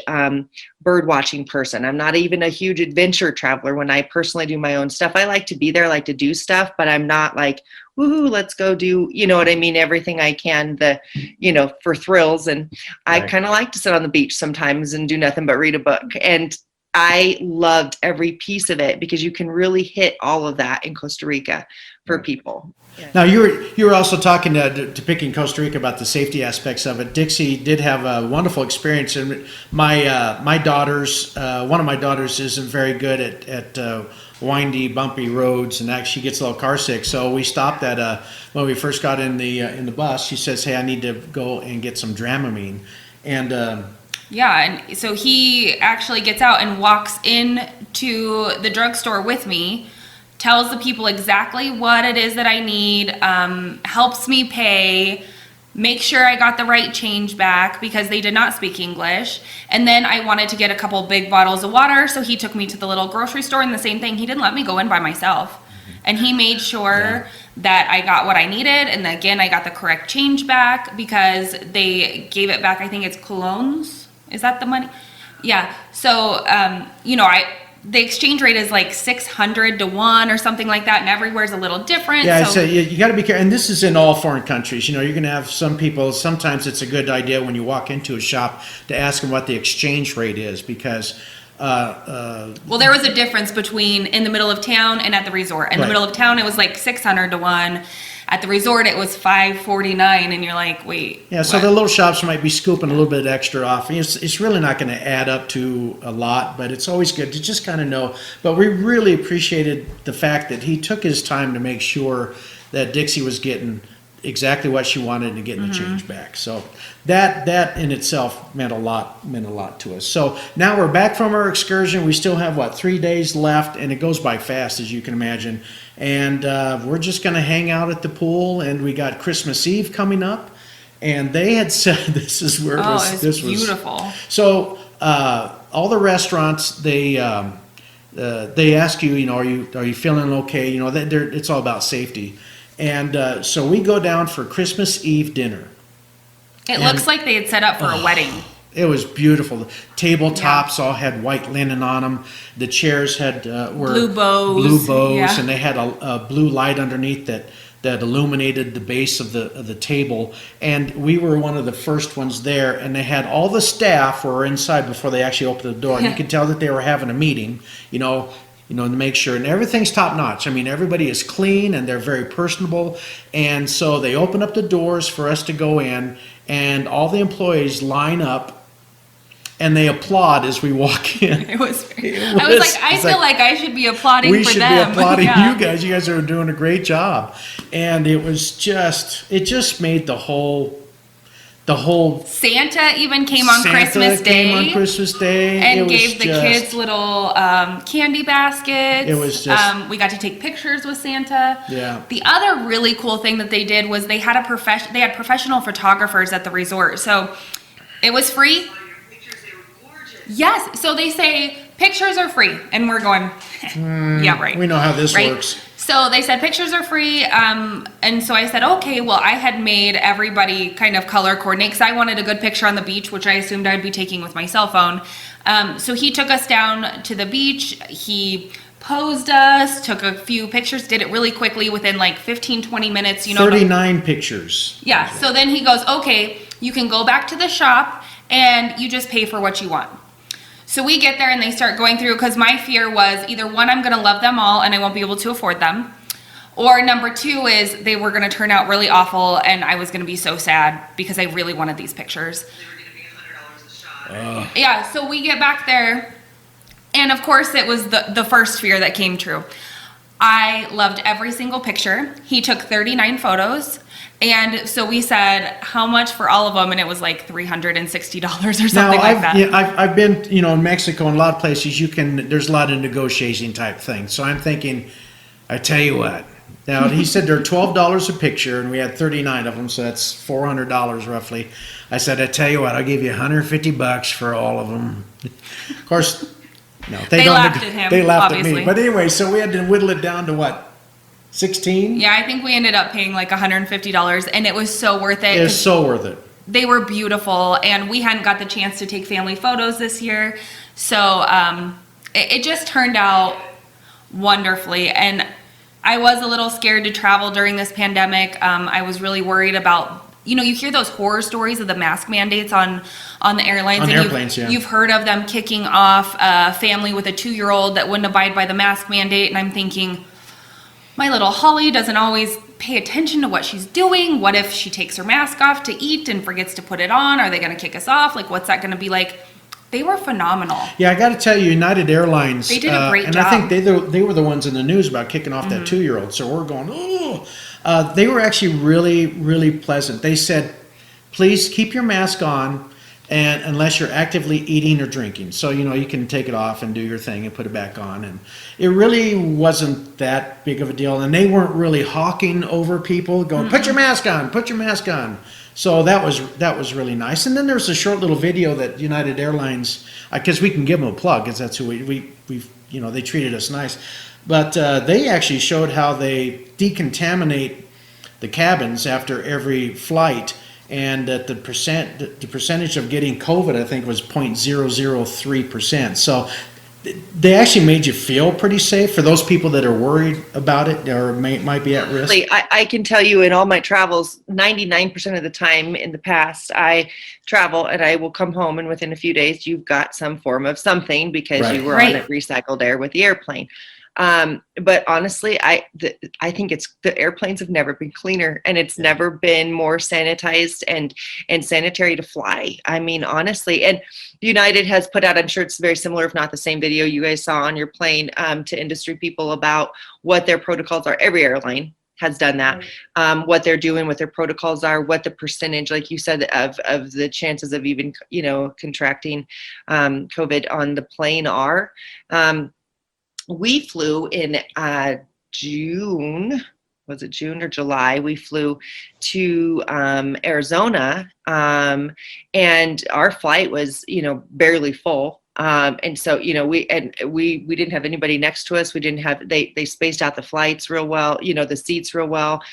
bird watching person. I'm not even a huge adventure traveler. When I personally do my own stuff, I like to be there, I like to do stuff, but I'm not like, woohoo, let's go do, what I mean? Everything I can, for thrills. And I kind of like to sit on the beach sometimes and do nothing but read a book. And I loved every piece of it, because you can really hit all of that in Costa Rica for people. Yeah. Now you were also talking to picking Costa Rica about the safety aspects of it. Dixie did have a wonderful experience, and my daughters, one of my daughters isn't very good at windy, bumpy roads, and actually gets a little car sick. So we stopped at when we first got in the bus. She says, "Hey, I need to go and get some Dramamine," and and so he actually gets out and walks into the drugstore with me, tells the people exactly what it is that I need, helps me pay, make sure I got the right change back, because they did not speak English. And then I wanted to get a couple big bottles of water, so he took me to the little grocery store, and the same thing, he didn't let me go in by myself. And he made sure that I got what I needed, and again, I got the correct change back, because they gave it back, I think it's colones. Is that the money? Yeah. So, the exchange rate is like 600 to 1 or something like that, and everywhere's a little different. Yeah, so you got to be careful. And this is in all foreign countries. You're going to have some people, sometimes it's a good idea when you walk into a shop to ask them what the exchange rate is, because Well, there was a difference between in the middle of town and at the resort. In the Right. middle of town, it was like 600 to 1. At the resort, it was 549, and you're like, wait. Yeah, so what? the little shops might be scooping a little bit extra off. It's really not going to add up to a lot, but it's always good to just kind of know. But we really appreciated the fact that he took his time to make sure that Dixie was getting exactly what she wanted and getting the change back. So that in itself meant a lot to us. So now we're back from our excursion. We still have 3 days left, and it goes by fast, as you can imagine. And we're just going to hang out at the pool, and we got Christmas Eve coming up. And they had said this is where Oh, this it's was beautiful. So all the restaurants they ask you, are you feeling okay? It's all about safety. And so we go down for Christmas Eve dinner. It looks like they had set up for a wedding. It was beautiful. The tabletops all had white linen on them. The chairs had were Blue bows. Yeah. and they had a blue light underneath that illuminated the base of the table. And we were one of the first ones there. And they had all the staff were inside before they actually opened the door. And you could tell that they were having a meeting, to make sure, and everything's top notch. I mean, everybody is clean and they're very personable. And so they open up the doors for us to go in, and all the employees line up and they applaud as we walk in. I was like, I feel like I should be applauding we for should them. be applauding Yeah. you guys. You guys are doing a great job. And it just made the whole Santa even came on Santa Christmas Day. came on Christmas Day And It was gave the kids little candy baskets. It was just- we got to take pictures with Santa. Yeah. The other really cool thing that they did was they had professional photographers at the resort. So it was free. Yes. So they say pictures are free, and we're going, yeah, right. We know how this Right? works. So they said pictures are free, and so I said, okay, well, I had made everybody kind of color coordinate because I wanted a good picture on the beach, which I assumed I'd be taking with my cell phone. So he took us down to the beach. He posed us, took a few pictures, did it really quickly within like 15, 20 minutes. 39 pictures. Yeah, so then he goes, okay, you can go back to the shop and you just pay for what you want. So we get there and they start going through, because my fear was either one, I'm going to love them all and I won't be able to afford them, or number two is they were going to turn out really awful and I was going to be so sad because I really wanted these pictures. They were going to be $100 a shot. Yeah, so we get back there, and of course it was the first fear that came true. I loved every single picture. He took 39 photos, and so we said, how much for all of them? And it was like $360 or something like that. I've been, in Mexico and a lot of places there's a lot of negotiating type things. So I'm thinking, I tell you what. Now, he said they're $12 a picture, and we had 39 of them, so that's $400 roughly. I said, I tell you what, I'll give you $150 for all of them. Of course, no, They laughed at him, They laughed at obviously. me. But anyway, so we had to whittle it down to what, 16? Yeah, I think we ended up paying like $150, and it was so worth it. It's 'cause so worth it. They were beautiful, and we hadn't got the chance to take family photos this year. So it just turned out wonderfully. And I was a little scared to travel during this pandemic. I was really worried about, you hear those horror stories of the mask mandates on the airlines. On and airplanes, yeah. You've heard of them kicking off a family with a 2-year-old that wouldn't abide by the mask mandate. And I'm thinking, my little Holly doesn't always pay attention to what she's doing. What if she takes her mask off to eat and forgets to put it on? Are they going to kick us off? Like, what's that going to be like? They were phenomenal. Yeah, I got to tell you, United Airlines. They did a great and job. I think they were the ones in the news about kicking off that 2-year-old. So we're going, oh. They were actually really, really pleasant. They said, please keep your mask on, and unless you're actively eating or drinking. So, you can take it off and do your thing and put it back on. And it really wasn't that big of a deal. And they weren't really hawking over people going, put your mask on, put your mask on. So that was really nice. And then there's a short little video that United Airlines, because we can give them a plug, because that's who we they treated us nice. But they actually showed how they decontaminate the cabins after every flight, and that the percentage of getting COVID, I think, was 0.003%. So they actually made you feel pretty safe for those people that are worried about it or might be at risk? I can tell you in all my travels, 99% of the time in the past, I travel and I will come home and within a few days, you've got some form of something because Right. you were Right. on a recycled air with the airplane. But honestly, I think it's the airplanes have never been cleaner and it's never been more sanitized and sanitary to fly. I mean, honestly, and United has put out, I'm sure it's very similar, if not the same video you guys saw on your plane, to industry people about what their protocols are. Every airline has done that, what they're doing, what their protocols are, what the percentage, like you said, of the chances of even, contracting COVID on the plane are. We flew in June. Was it June or July? We flew to Arizona, and our flight was, barely full. And so, we didn't have anybody next to us. We didn't have, they spaced out the flights real well, the seats real well.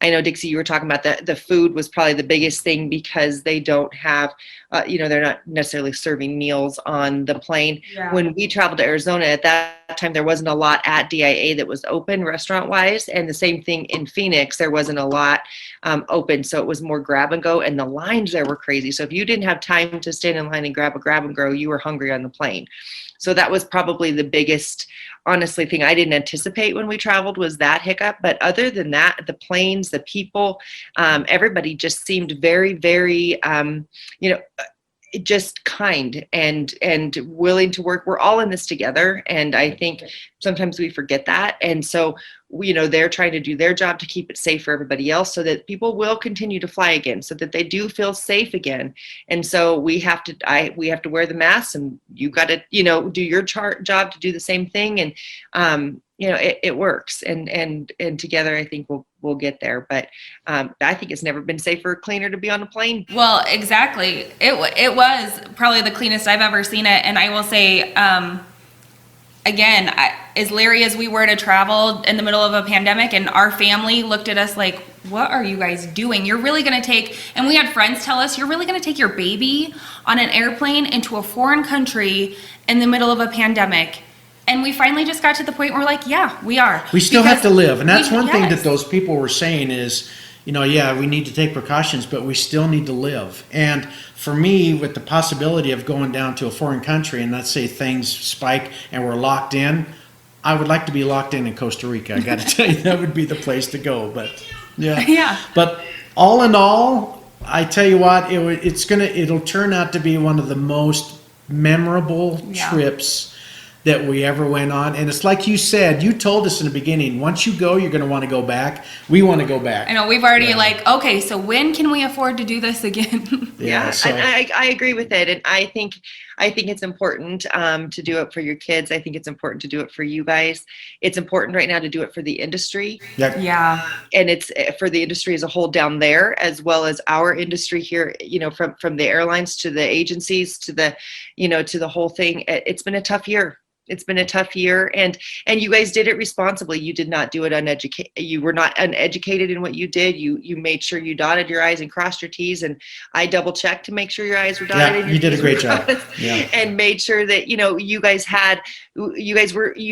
I know, Dixie, you were talking about the food was probably the biggest thing because they don't have, they're not necessarily serving meals on the plane. Yeah. When we traveled to Arizona at that time, there wasn't a lot at DIA that was open restaurant wise. And the same thing in Phoenix, there wasn't a lot open. So it was more grab and go, and the lines there were crazy. So if you didn't have time to stand in line and grab and go, you were hungry on the plane. So that was probably the biggest, honestly, thing I didn't anticipate when we traveled was that hiccup. But other than that, the planes, the people, everybody just seemed very, very, just kind and willing to work. We're all in this together. And I think sometimes we forget that. And so, they're trying to do their job to keep it safe for everybody else so that people will continue to fly again, so that they do feel safe again. And so we have to wear the masks, and you got to, do your job to do the same thing. And, it works. And together, I think we'll get there. But I think it's never been safer or cleaner to be on a plane. Well, exactly. It was probably the cleanest I've ever seen it. And I will say, again, as leery as we were to travel in the middle of a pandemic, and our family looked at us like, what are you guys doing? You're really going to take, and we had friends tell us, you're really going to take your baby on an airplane into a foreign country in the middle of a pandemic. And we finally just got to the point where we're like, yeah, we are. We still have to live. And that's one thing yes. that those people were saying is, we need to take precautions, but we still need to live. And for me, with the possibility of going down to a foreign country and let's say things spike and we're locked in, I would like to be locked in Costa Rica. I got to tell you, that would be the place to go. But yeah. Yeah. But all in all, I tell you what, it'll turn out to be one of the most memorable trips that we ever went on. And it's like you said, you told us in the beginning, once you go, you're going to want to go back. We want to go back. I know, we've already okay, so when can we afford to do this again? Yeah, So, and I agree with it. And I think it's important to do it for your kids. I think it's important to do it for you guys. It's important right now to do it for the industry. Yeah. And it's for the industry as a whole down there, as well as our industry here, from the airlines to the agencies to the, to the whole thing. It's been a tough year. It's been a tough year, and you guys did it responsibly. You did not do it uneducated. You were not uneducated in what you did. You made sure you dotted your I's and crossed your T's, and I double checked to make sure your I's were dotted. Yeah, and your you did a T's great were job. crossed, Yeah. and made sure that you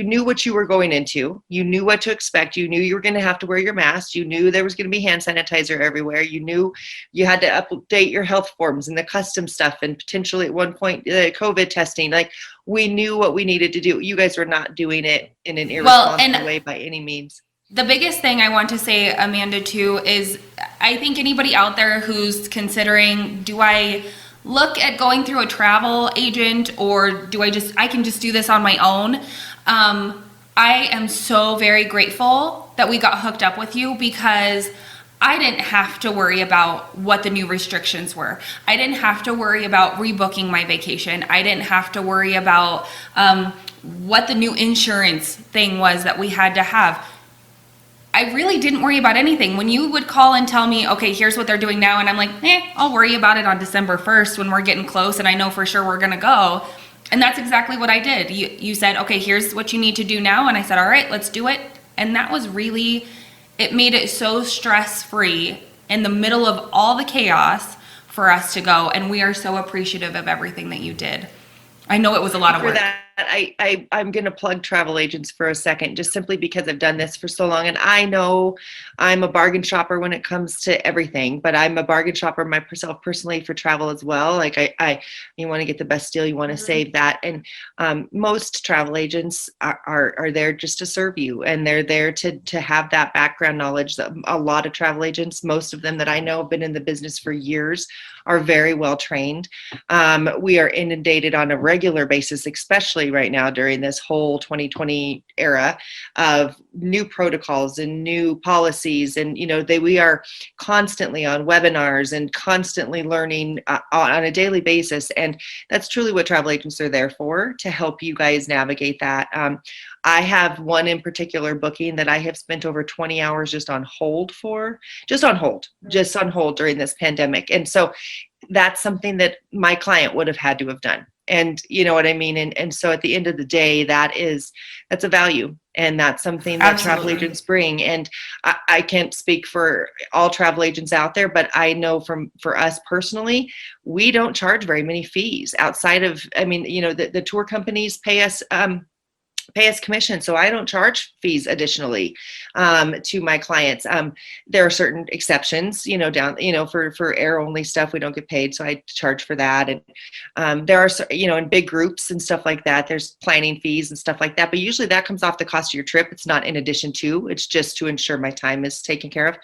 knew what you were going into. You knew what to expect. You knew you were going to have to wear your mask. You knew there was going to be hand sanitizer everywhere. You knew you had to update your health forms and the custom stuff, and potentially at one point the COVID testing. Like, we knew what we needed to do. You guys were not doing it in an irresponsible way by any means. The biggest thing I want to say, Amanda, too, is I think anybody out there who's considering, do I look at going through a travel agent, or do I can just do this on my own? I am so very grateful that we got hooked up with you, because I didn't have to worry about what the new restrictions were. I didn't have to worry about rebooking my vacation. I didn't have to worry about what the new insurance thing was that we had to have. I really didn't worry about anything. When you would call and tell me, okay, here's what they're doing now, and I'm like, I'll worry about it on December 1st when we're getting close and I know for sure we're gonna go. And that's exactly what I did. You said, okay, here's what you need to do now. And I said, all right, let's do it. And that was really, it made it so stress-free in the middle of all the chaos for us to go. And we are so appreciative of everything that you did. I know it was a lot of work. I'm going to plug travel agents for a second, just simply because I've done this for so long. And I know I'm a bargain shopper when it comes to everything, but I'm a bargain shopper myself personally for travel as well. Like you want to get the best deal, you want to save that. And most travel agents are there just to serve you, and they're there to have that background knowledge. A lot of travel agents, most of them that I know have been in the business for years, are very well trained. We are inundated on a regular basis, especially right now during this whole 2020 era, of new protocols and new policies. And, we are constantly on webinars and constantly learning on a daily basis. And that's truly what travel agents are there for, to help you guys navigate that. I have one in particular booking that I have spent over 20 hours just on hold during this pandemic. And so that's something that my client would have had to have done. And you know what I mean? And so at the end of the day, that's a value, and that's something that travel agents bring. And I can't speak for all travel agents out there, but I know for us personally, we don't charge very many fees outside of, the tour companies pay us commission. So I don't charge fees additionally to my clients. There are certain exceptions, for air only stuff, we don't get paid. So I charge for that. And there are, in big groups and stuff like that, there's planning fees and stuff like that. But usually that comes off the cost of your trip. It's not in addition to, it's just to ensure my time is taken care of.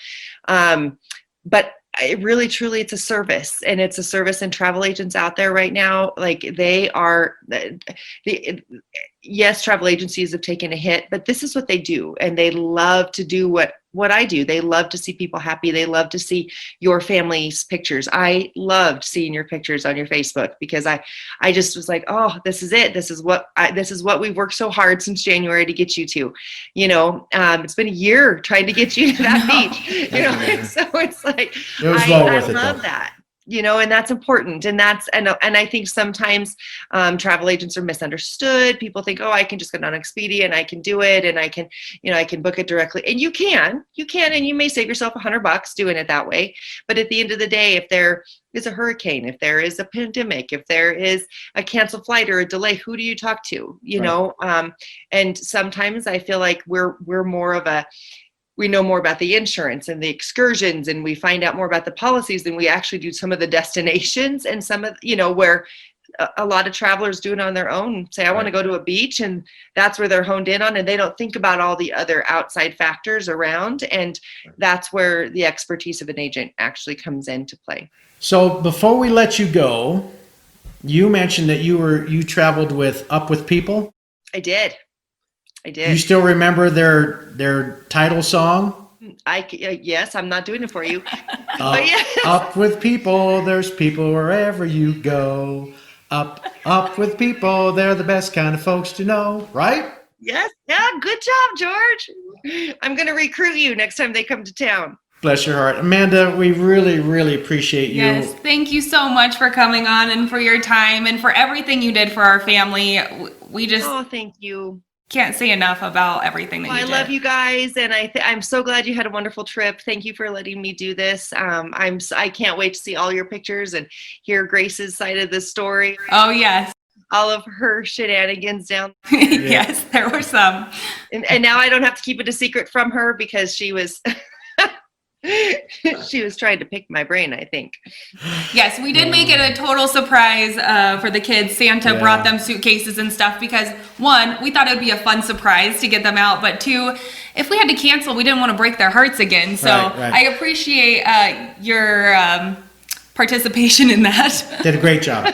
But really, truly, it's a service, and it's a service. And travel agents out there right now, like they are yes, travel agencies have taken a hit, but this is what they do. And they love to do what I do. They love to see people happy. They love to see your family's pictures. I loved seeing your pictures on your Facebook, because I just was like, oh, this is it. This is what we've worked so hard since January to get you to, it's been a year trying to get you to that beach, so it's like, it was well I worth it, love though. that. And that's important. And I think sometimes travel agents are misunderstood. People think, oh, I can just go on Expedia and I can do it, and I can book it directly. And you can, and you may save yourself $100 doing it that way. But at the end of the day, if there is a hurricane, if there is a pandemic, if there is a canceled flight or a delay, who do you talk to? Right. And sometimes I feel like we know more about the insurance and the excursions, and we find out more about the policies than we actually do some of the destinations, and some of, where a lot of travelers do it on their own. Say, I want to go to a beach, and that's where they're honed in on, and they don't think about all the other outside factors around. And that's where the expertise of an agent actually comes into play. So before we let you go, you mentioned that you traveled with Up With People. I did. You still remember their title song? Yes, I'm not doing it for you. Up, yes. Up with people, there's people wherever you go. Up with people, they're the best kind of folks to know, right? Yes, yeah, good job, George. I'm going to recruit you next time they come to town. Bless your heart. Amanda, we really, really appreciate you. Yes, thank you so much for coming on, and for your time, and for everything you did for our family. We just thank you. Can't say enough about everything that you did. I love you guys, and I'm so glad you had a wonderful trip. Thank you for letting me do this. I can't wait to see all your pictures and hear Grace's side of the story. Oh yes, all of her shenanigans down. Yes, there were some. And now I don't have to keep it a secret from her, because she was she was trying to pick my brain, I think. Yes, we did make it a total surprise for the kids. Santa brought them suitcases and stuff, because one, we thought it would be a fun surprise to get them out, but two, if we had to cancel, we didn't want to break their hearts again. So right. I appreciate your participation in that. Did a great job.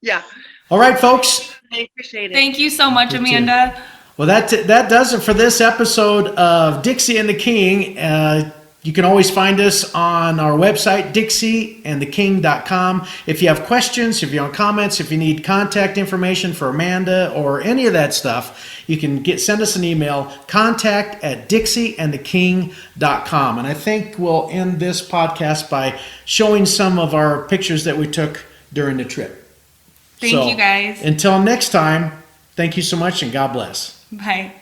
Yeah. All right, folks. I appreciate it. Thank you so much, Amanda. Well, that does it for this episode of Dixie and the King. You can always find us on our website, dixieandtheking.com. If you have questions, if you have comments, if you need contact information for Amanda or any of that stuff, you can send us an email, contact@dixieandtheking.com. And I think we'll end this podcast by showing some of our pictures that we took during the trip. Thank you, guys. Until next time, thank you so much, and God bless. Bye.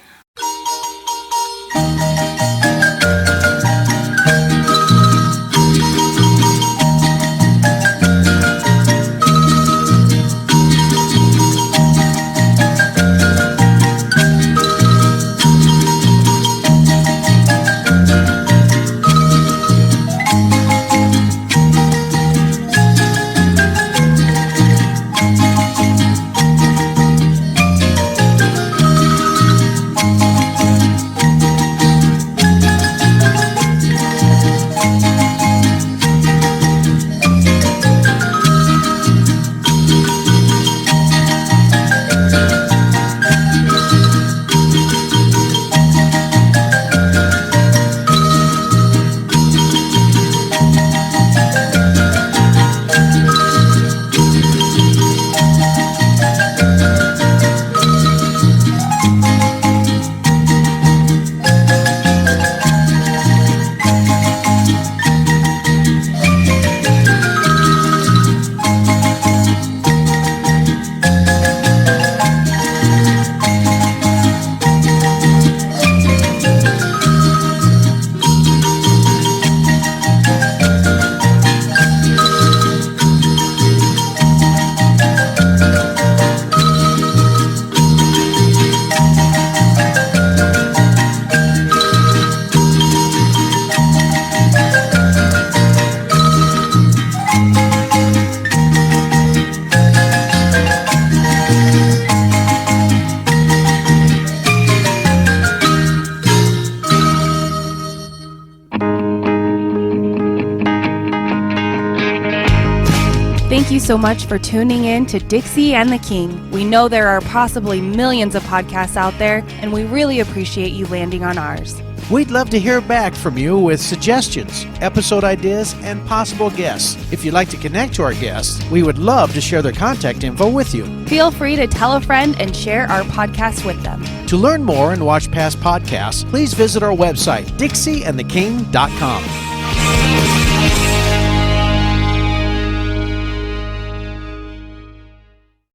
Thank you so much for tuning in to Dixie and the King. We know there are possibly millions of podcasts out there, and we really appreciate you landing on ours. We'd love to hear back from you with suggestions, episode ideas, and possible guests. If you'd like to connect to our guests, we would love to share their contact info with you. Feel free to tell a friend and share our podcast with them. To learn more and watch past podcasts, please visit our website, dixieandtheking.com.